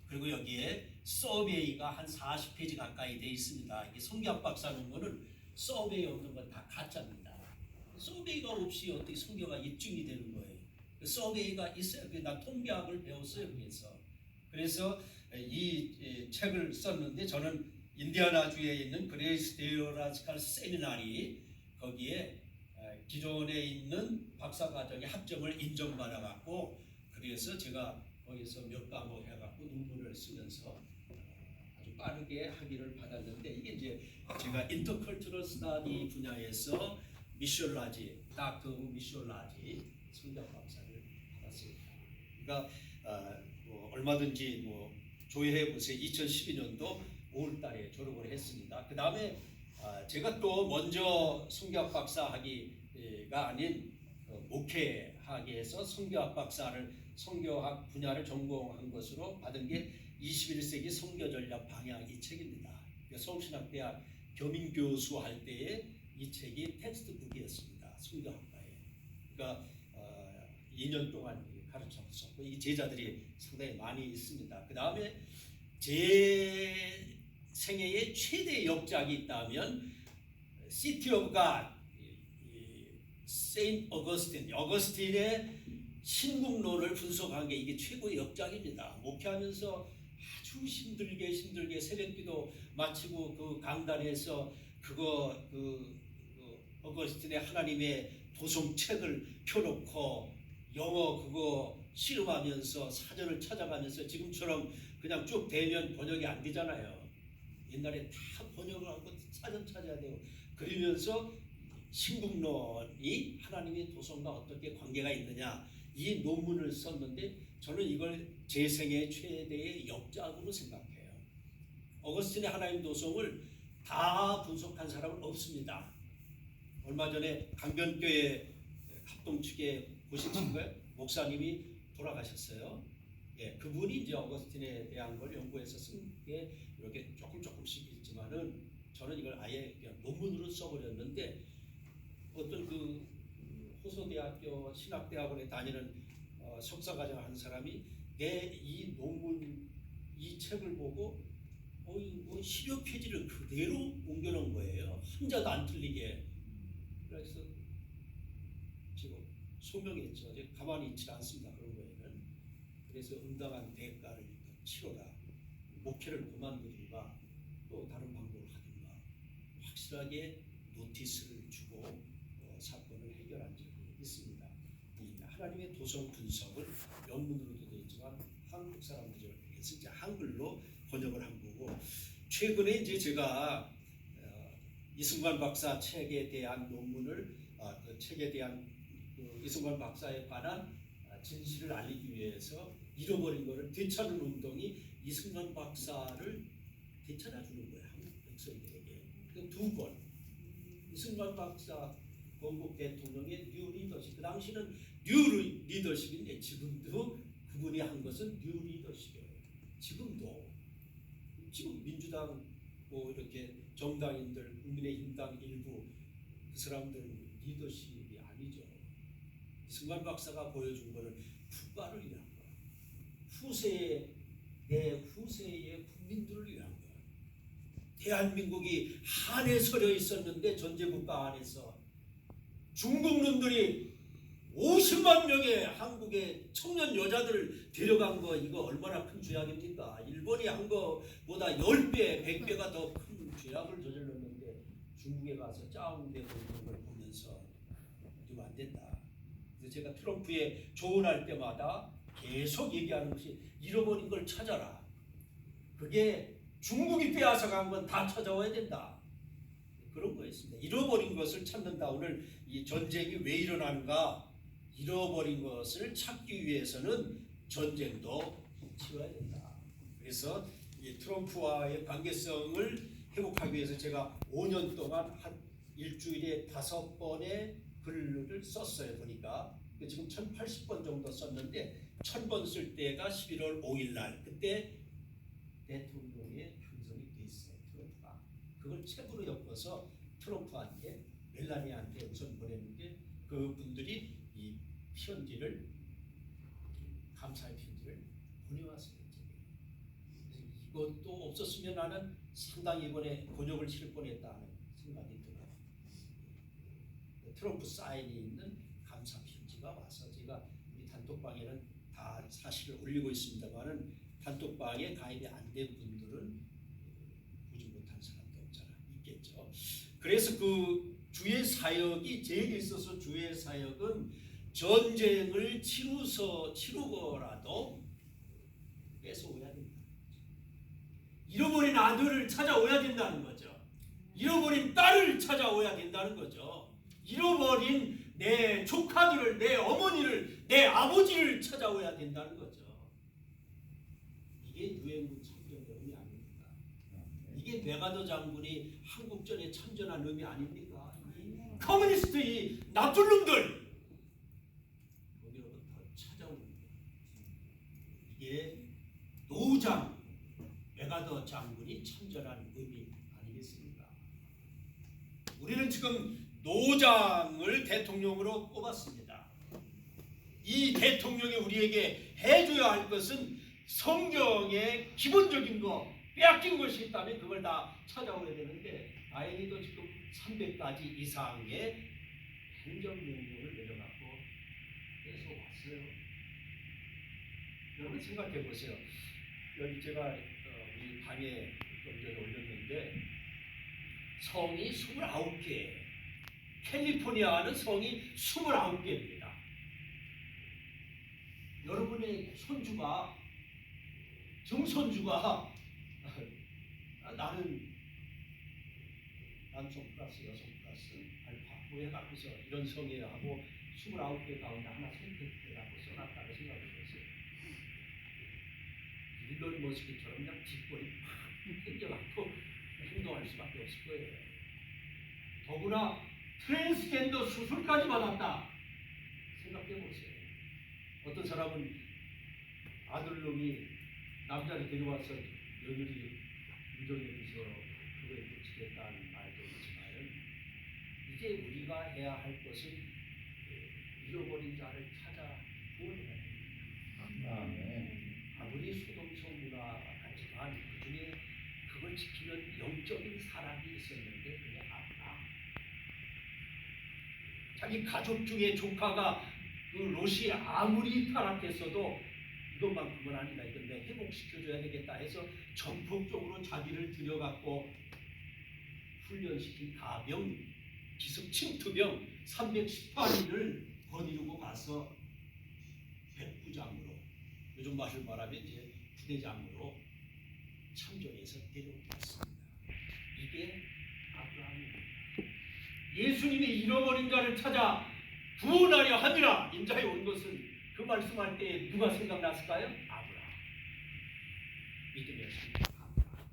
그리고 여기에 서베이가 한 40페이지 가까이 되어 있습니다. 이게 성경학 박사 논문은 서베이 없는 건 다 가짜입니다. 서베이가 없이 어떻게 성경가 입증이 되는 거예요. 서베이가 있어야 나 통계학을 배웠어요. 그래서 이 책을 썼는데 저는 인디아나주에 있는 그레이스 데오라지칼 세미나리 거기에 기존에 있는 박사과정의 학점을 인정받아갖고 그래서 제가 거기서 몇 과목 해갖고 논문을 쓰면서 아주 빠르게 학위를 받았는데 이게 이제 제가 인터컬처럴 스터디 분야에서 미시올라지, 닥터 오브 미시올라지 성경 박사를 받았습니다. 그러니까 얼마든지 조회해 보세요. 2012년도 5월달에 졸업을 했습니다. 그 다음에 제가 또 먼저 성경학 박사 학위가 아닌 목회학에서 성경학 박사를 성경학 분야를 전공한 것으로 받은 게 21세기 성교전략 방향 이 책입니다. 서울신학대학 겸임교수 할 때에 이 책이 텍스트북이었습니다. 성경학과에. 그러니까 2년 동안 가르쳤었고 이 제자들이 상당히 많이 있습니다. 그 다음에 제 생애의 최대 역작이 있다면 시티 오브 갓, 세인트 어거스틴의 신국론을 분석한 게 이게 최고의 역작입니다. 목회하면서 아주 힘들게 새벽기도 마치고 그 강단에서 어거스틴의 하나님의 도성책을 펴놓고 영어 그거 실험하면서 사전을 찾아가면서 지금처럼 그냥 쭉 대면 번역이 안 되잖아요. 옛날에 다 번역을 하고 사전 찾아야 되고 그러면서 신국론이 하나님의 도성과 어떻게 관계가 있느냐 이 논문을 썼는데 저는 이걸 제 생애 최대의 역작으로 생각해요. 어거스틴의 하나님 도성을 다 분석한 사람은 없습니다. 얼마 전에 강변교회 합동 측에 보신 친구예요. 목사님이 돌아가셨어요. 예, 그분이 이제 어거스틴에 대한 걸 연구해서 쓴 게 이렇게 조금씩 있지만은 저는 이걸 아예 그냥 논문으로 써버렸는데 어떤 호소대학교 신학대학원에 다니는 석사과정 한 사람이 내 이 논문 이 책을 보고 10여 페이지를 그대로 옮겨놓은 거예요. 한자도 안 틀리게. 그래서 지금 소명했죠. 가만히 있지 않습니다. 그런 거에는. 그래서 응당한 대가를 치러라. 목회를 그만두든가 또 다른 방법을 하든가 확실하게 노티스를 주고 사건을 해결한 적이 있습니다. 이 하나님의 도성 분석을 영문으로도 되어 있지만 한국 사람들을 위해서 이제 한글로 번역을 한 거고 최근에 이제 제가 이승관 박사 책에 대한 논문을 그 책에 대한 이승관 박사에 관한 진실을 알리기 위해서 잃어버린 것을 되찾는 운동이 이승관 박사를 되찾아주는 거예요. 한국 백성들에게. 그 2권. 이승관 박사 건국 대통령의 뉴 리더십. 그 당시는 뉴 리더십인데 지금도 그분이 한 것은 뉴 리더십이에요. 지금 민주당 이렇게 정당인들 국민의힘당 일부 그 사람들은 리더십이 아니죠. 이승관 박사가 보여준 거는 국가를 위한 거야. 후세의 국민들을 위한 거야. 대한민국이 한에 서려 있었는데 전제국가 안에서 중국놈들이 50만 명의 한국의 청년 여자들을 데려간 거 이거 얼마나 큰 죄악입니까? 일본이 한 거보다 10배, 100배가 더 큰 죄악을 저질렀는데 중국에 가서 짜웅되고 있는 걸 보면서 이러면 안 된다. 그래서 제가 트럼프에 조언할 때마다 계속 얘기하는 것이 잃어버린 걸 찾아라. 그게 중국이 빼앗아간 건 다 찾아와야 된다. 그런 거였습니다. 잃어버린 것을 찾는다. 오늘 이 전쟁이 왜 일어나는가? 잃어버린 것을 찾기 위해서는 전쟁도 치러야 된다. 그래서 이 트럼프와의 관계성을 회복하기 위해서 제가 5년 동안 한 일주일에 5번의 글을 썼어요. 보니까 지금 1080번 정도 썼는데 1000번 쓸 때가 11월 5일 날 그때 대통령의 당선이 돼 있어요. 트럼프가 그걸 책으로 엮어서 트럼프한테 멜라니아한테 우선 보냈는데 그분들이 이 편지를 감사의 편지를 보내왔어요. 이것도 없었으면 나는 상당히 이번에 곤욕을 치를 뻔했다는 생각이 들어요. 트럼프 사인이 있는 감사 편지가 와서 제가 우리 단톡방에는 다 사실을 올리고 있습니다만은 단톡방에 가입이 안 된 분들은 보지 못한 사람도 없잖아 있겠죠. 그래서 그 주의 사역이 제게 있어서 주의 사역은 전쟁을 치르고라도 뺏어오야 된다. 잃어버린 아들을 찾아오야 된다는 거죠. 잃어버린 딸을 찾아오야 된다는 거죠. 잃어버린 내 조카들을, 내 어머니를, 내 아버지를 찾아오야 된다는 거죠. 이게 유엔군 참전의 의미 아닙니까? 이게 메가더 장군이 한국전에 참전한 의미 아닙니까? 커뮤니스트 이 나쁜 놈들 거기로부터 찾아오는 거예요. 이게 노장 메가더 장군이 참전한 의미 아니겠습니까? 우리는 지금 노장을 대통령으로 뽑았습니다. 이 대통령이 우리에게 해줘야 할 것은 성경의 기본적인 거 빼앗긴 것이 있다면 그걸 다 찾아오야 되는데 다행히도 지금 300가지 이상의 행정명령을 내려갖고 해서 왔어요. 여러분 생각해 보세요. 여기 제가 우리 방에 좀 전에 올렸는데 성이 29개, 캘리포니아는 성이 29개입니다. 여러분의 손주가 정손주가 나는 남성 플러스 여성 플러스 알파 뭐 해갖고서 이런 성이에요 하고 29개 가운데 하나 선택해라고 써놨다고 생각을 했어요. 일론 머스크처럼 그냥 뒷골이 팍 땡겨갖고 행동할 수밖에 없을 거예요. 더구나 트랜스젠더 수술까지 받았다. 생각해보세요. 어떤 사람은 아들놈이 남자를 데려와서 며느리 인정해줘서 그거에 붙이겠다는 말도 있지만 이제 우리가 해야 할 것은 잃어버린 자를 찾아 구원해야 됩니다. 아무리 소돔성 문화가 같지만 그중에 그걸 지키는 영적인 사람이 있었는데 그게 아브라함. 자기 가족 중에 조카가 그 롯이 아무리 타락했어도 이것만큼은 아니다. 이건데 회복시켜줘야 되겠다 해서 전폭적으로 자기를 들여갖고 훈련시킨 가병, 기습 침투병 318인을 거느리고 가서 백부장으로 요즘 말을 말하면 이제 부대장으로 참전해서 데려왔습니다. 이게 아브라함입니다. 예수님이 잃어버린 자를 찾아 구원하려 함이라 인자에 온 것은 그 말씀할 때 누가 생각났을까요? 아브라함. 믿음의 신앙 아브라함.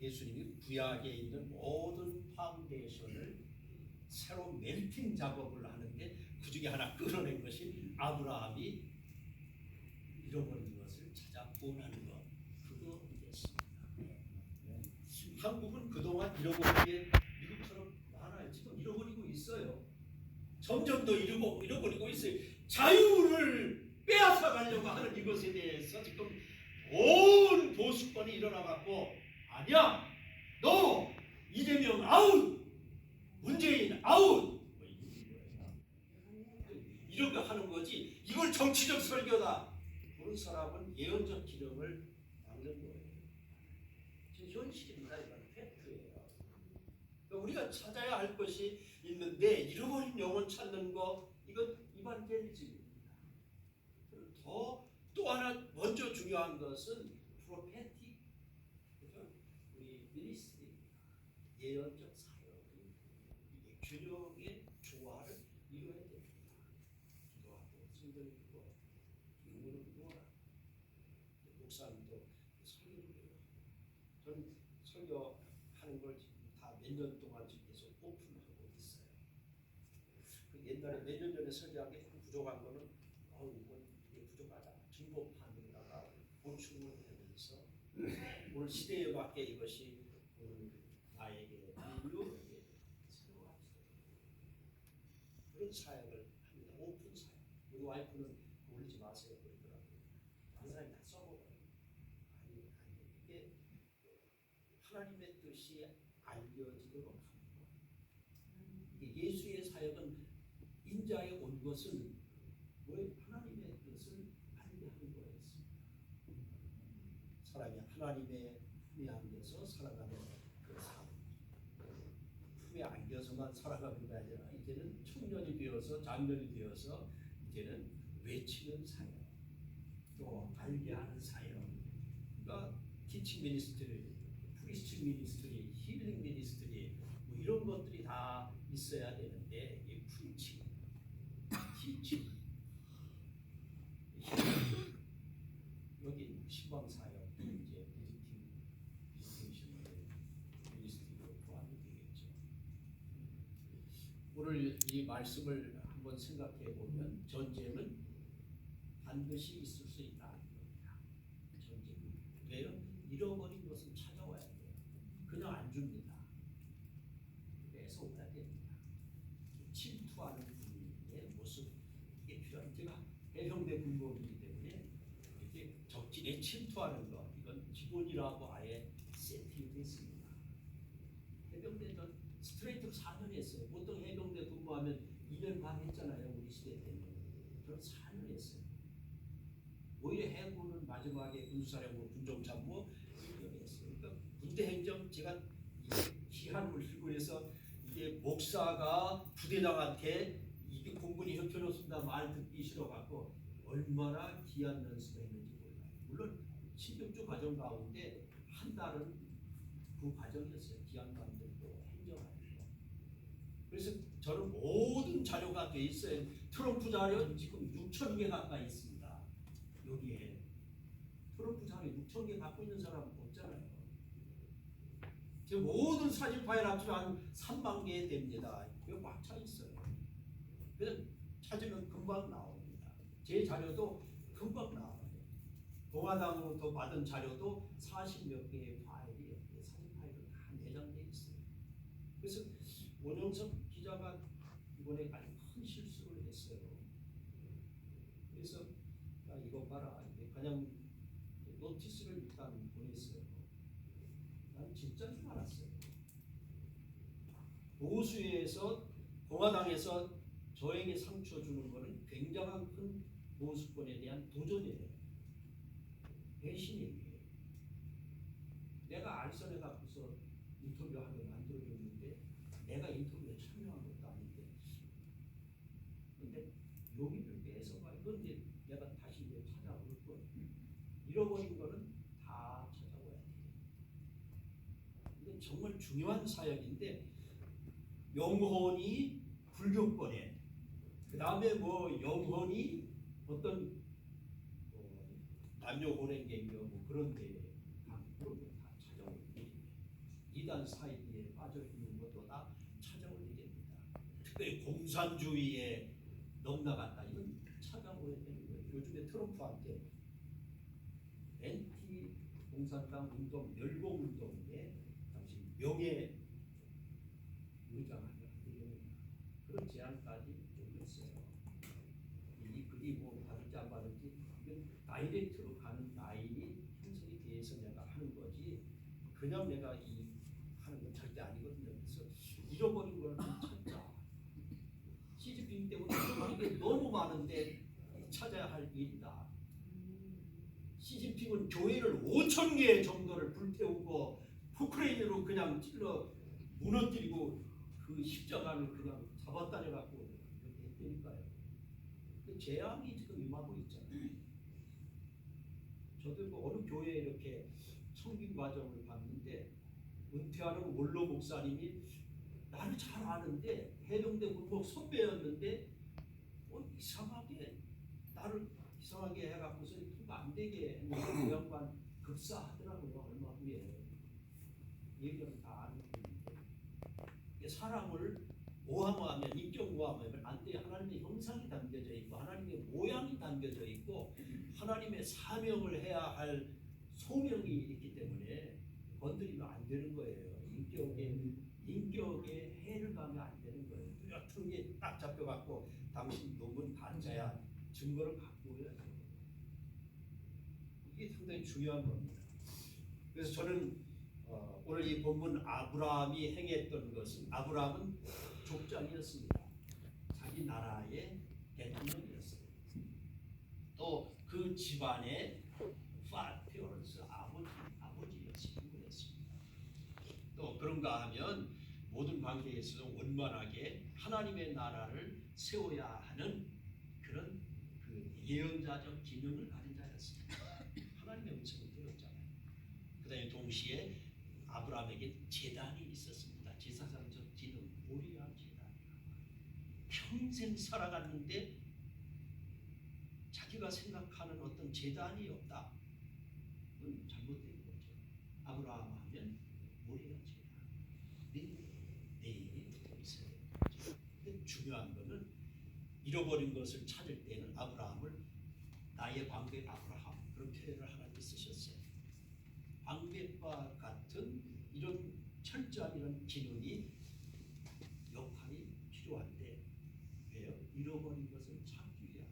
예수님이 구약에 있는 모든 파운데이션을 새로 멜팅 작업을 하는데 그 중에 하나 끌어낸 것이 아브라함이 잃어버린 것을 찾아 구원하는 것. 그거였습니다. 한국은 그동안 잃어버린 게 미국처럼 많아요. 지금 잃어버리고 있어요. 점점 더 잃어버리고 있어요. 자유를 빼앗아 가려고 하는 이것에 대해서 지금 온 보수권이 일어나갖고 아니야, 너 이재명 아웃, 문재인 아웃, 이런 거 하는 거지. 이걸 정치적 설교다. 그런 사람은 예언적 기능을 막는 거예요. 지금 현실입니다. 이건 팩트예요. 우리가 찾아야 할 것이 있는데 잃어버린 영혼 찾는 거 이건 이반젤리즘입니다. 또 하나 먼저 중요한 것은 프로페틱, 우리 미니스트리입니다. 예언적 사역이 이게 균형의 조화를 이루어야 됩니다. 기도하고 성경이고 영혼을 구원하고 목사님도 설교를 해요. 저는 설교하는 걸 다 몇 년 동안 계속 오픈하고 있어요. 그 옛날에 몇 년 전에 설교한 게 부족한 거는 이건 이게 부족하다. 중복판에다가 보충을 하면서 오늘 시대에 맞게 이것이 나에게 인류에게 새로운 그런 사역을 합니다. 오픈 사역. 우리 와이프는 올리지 마세요 그러더라고요. 한 사람이 다 써먹어요. 하나님의 뜻이 알려지도록 하는 것. 예수의 사역은 인자에 온 것은 왜 하나님의 뜻을 알게 하는 거였습니다. 사람이 하나님의 품에 안겨서 살아가는 그 삶. 품에 안겨서만 살아가는 게 아니라 이제는 청년이 되어서 장년이 되어서 이제는 외치는 사역, 또 알게 하는 사역. 그러니까 티칭 미니스트리, 프리스팅 미니스트리, 힐링 미니스트리 뭐 이런 것들이 다 있어야 되는데 이 프리칭, 티칭, 여기 시방 사역, 이제 비지팅 미니스트리로 포함이 되겠죠. 오늘 이 말씀을 한번 생각해 보면 전쟁은 반드시 있을 수 있다는 겁니다. 전쟁은 왜요? 잃어버린 것은 찾아와야 돼요. 그냥 안 줍니다. 뺏어와야 됩니다. 침투하는 분의 모습 이게 필요한. 제가 해병대 군복이기 때문에 이렇게 적진에 침투하는 것 이건 기본이라고 아예 세팅됐습니다. 해병대는 스트레이트로 4년 했어요. 보통 해병대 근무하면 2년 반 했잖아요. 우리 시대 때는. 저는 4년 했어요. 오히려 해군은 마지막에 군수사령부, 군정참모 1년 했어요. 그러니까 군대 행정 제가 기한을 들고 해서 이게 목사가 부대장한테 이게 공군이 협조했습니다 말 듣기 싫어갖고 얼마나 기한 연습을 했는지 몰라요. 물론 신경주 과정 가운데 한 달은 그 과정이었어요. 기한관들도 행정하는 거. 그래서 저는 모든 자료가 돼 있어요. 트럼프 자료 지금 6,000개 가까이 있습니다. 여기에 트럼프 자료 6,000개 갖고 있는 사람 없잖아요. 제 모든 사진 파일 합치면 한 3만 개 됩니다. 이거 꽉 차 있어요. 그래서 찾으면 금방 나옵니다. 제 자료도 금방 나와요. 공화당으로부터 받은 자료도 40몇 개의 파일이 사진 파일로 다 내장돼 있어요. 그래서 원영석 기자가 이번에 아주 큰 실수를 했어요. 그래서 야, 이거 봐라. 그냥 노티스를 일단 보냈어요. 난 진짜인 줄 알았어요. 보수에서 공화당에서 저에게 상처 주는 것은 굉장한 큰 보수권에 대한 도전이에요. 배신이에요. 내가 알선해 갖고서 인터뷰하게 만들어줬는데 내가 인터뷰에 참여한 것도 아닌데 근데 용의를 빼서가 이건 이제 내가 다시 이제 찾아올 거예요. 잃어버린 거는 다 찾아와야 돼요. 이건 정말 중요한 사역인데 영혼이 불교권에 그 다음에 뭐 영혼이 어떤 남녀 혼행계며 뭐 그런 데에 그런 거 다 찾아올 일입니다. 이단 사이비에 빠져 있는 것도 다 찾아올 일입니다. 특별히 공산주의에 넘나갔다 이건 찾아오야 되는 거예요. 요즘에 트럼프한테 엔티 공산당 운동, 멸공 운동에 당시 명예 의장하면 안 되겠느냐 그런 제안까지 올렸어요. 이 글이 뭐 받을지 안 받을지 이건 다이렉트로 가는 라인이 형성이 돼서 내가 하는 거지 그냥 내가 이 하는 건 절대 아니거든요. 그래서 잃어버린 걸 찾자. 시진핑 때문에 잃어버린 게 너무 많은데 찾아야 할 일이다. 시진핑은 교회를 5,000개 정도를 불태우고 포크레인으로 그냥 찔러 무너뜨리고 그 십자가를 그냥 잡아다녀 갖고 이렇게 했다니까요. 그 재앙이 지금 임하고 있잖아요. 저도 뭐 어느 교회에 이렇게 성김 과정을 봤는데 은퇴하는 원로 목사님이 나를 잘 아는데 해병대 군복 선배였는데 이상하게 나를 이상하게 해갖고서 통과 안 되게 했는데 그 양반 급사하더라고요. 얼마 후에 얘기를 다 아는 분인데 사람을 모함하면 인격 모함하면 안 돼. 하나님의 형상이 담겨져 있고 하나님의 모양이 담겨져 있고 하나님의 사명을 해야 할 소명이 있기 때문에 건드리면 안 되는 거예요. 인격에 해를 가면 안 되는 거예요. 뚜렷한 게 딱 잡혀갖고 당신 논문 가짜야 증거를 갖고 오야 돼요. 이게 상당히 중요한 겁니다. 그래서 저는 오늘 이 본문 아브라함이 행했던 것은 아브라함은 족장이었습니다. 자기 나라의 대통령이었어요. 또 그 집안의 파티어스 아버지였습니다. 또 그런가 하면 모든 관계에 있어서 원만하게 하나님의 나라를 세워야 하는 그런 그 예언자적 기능을 가진 자였습니다. 하나님의 음성을 들었잖아요. 그다음에 동시에 아브라함에게 제단이 있었습니다. 제사장적 기능, 모리아 제단이라고. 평생 살아갔는데 자기가 생각하는 어떤 제단이 없다. 그건 잘못된 거죠. 아브라함 하면 모리아 제단. 내일이 있어야 되는 거죠. 근데 중요한 거는 잃어버린 것을 찾을 때는 아브라함을 나의 방백 아브라함 그런 표현을 하나님이 쓰셨어요. 방백과 같은 이런 철저한 이런 기능이 역할이 필요한데 왜요? 잃어버린 것을 찾기 위함입니다.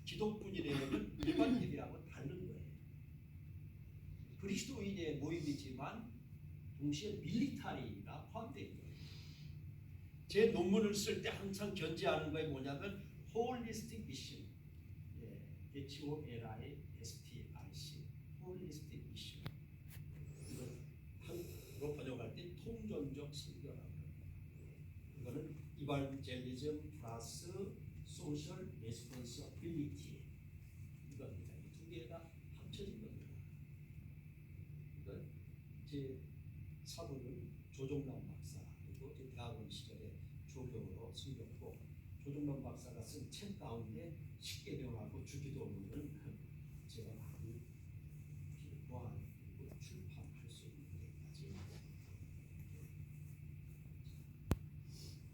기독군이라면 일반 예배하고 다른 거예요. 그리스도인의 모임이지만 동시에 밀리터리가 포함되어 있어요. 제 논문을 쓸 때 항상 견지하는 거에 뭐냐면 홀리스틱 미션, HOLISTIC, 홀리스틱 미션. 이거 한국어로 번역할 때 통전적 선교라고 합니다. 이거는 이반젤리즘 플러스 소셜 레스폰서빌리티 이겁니다. 이 두 개가 합쳐진 겁니다. 제 사부는 조종남 박사 그리고 제 대학원 시절에 조교로 섬겼고 조종남 박사가 쓴 책 가운데 십계명하고 주기도문은 제가 많이 보완 그리고 출판할 수 있는 데까지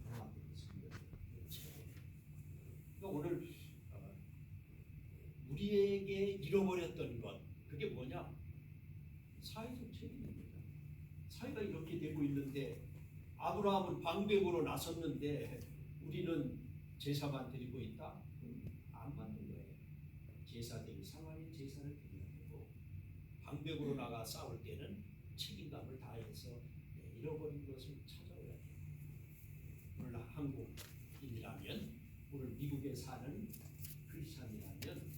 하나님을 섬겼던 책입니다. 그러니까 오늘 우리에게 잃어버렸던 것 그게 뭐냐? 사회적 책임입니다. 사회가 이렇게 되고 있는데 아브라함은 방백으로 나섰는데 우리는 제사만 드리고 있다? 안 맞는 거예요. 제사 드릴 상황에 제사를 드려야 되고 방백으로 나가 싸울 때는 책임감을 다해서 잃어버린 것을 찾아와야 돼요. 오늘 한국인이라면 오늘 미국에 사는 크리스찬이라면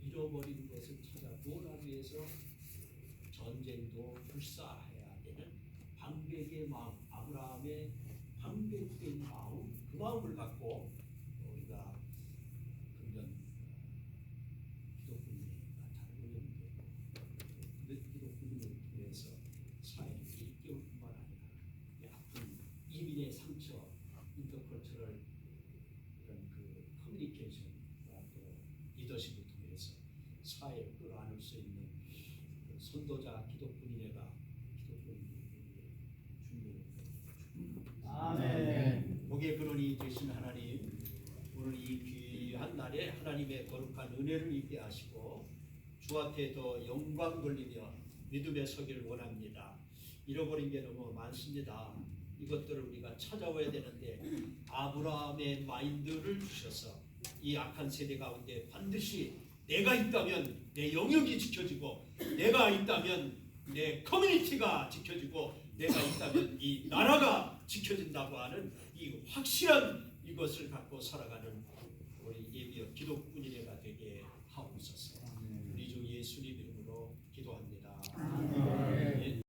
잃어버린 것을 찾아 구원하기 위해서 전쟁도 불사해야 되는 방백의 마음, 아브라함의 방백된 마음, 그 마음을 갖고 우리가 금년 기독교인회가 잘 운영되고 기독교인을 통해서 사회를 일깨울 뿐만 아니라 아픈 이민의 상처, 인터컬처럴 이런 그 커뮤니케이션과 또 리더십을 통해서 사회를 끌어안을 수 있는 선도자 기독군인회가 기독교인들에게 중요합니다. 아멘. 복의 근원이 되신 하나님, 오늘 이 귀한 날에 하나님의 거룩한 은혜를 입게 하시고 주 앞에 더 영광 돌리며 믿음에 서기를 원합니다. 잃어버린 게 너무 많습니다. 이것들을 우리가 찾아와야 되는데 아브라함의 마인드를 주셔서 이 악한 세대 가운데 반드시 내가 있다면 내 영역이 지켜지고 내가 있다면 내 커뮤니티가 지켜지고 내가 있다면 이 나라가 지켜진다고 하는 이 확실한 이것을 갖고 살아가는 우리 예비역 기독군인회가 되게 하옵소서. 우리 주 예수님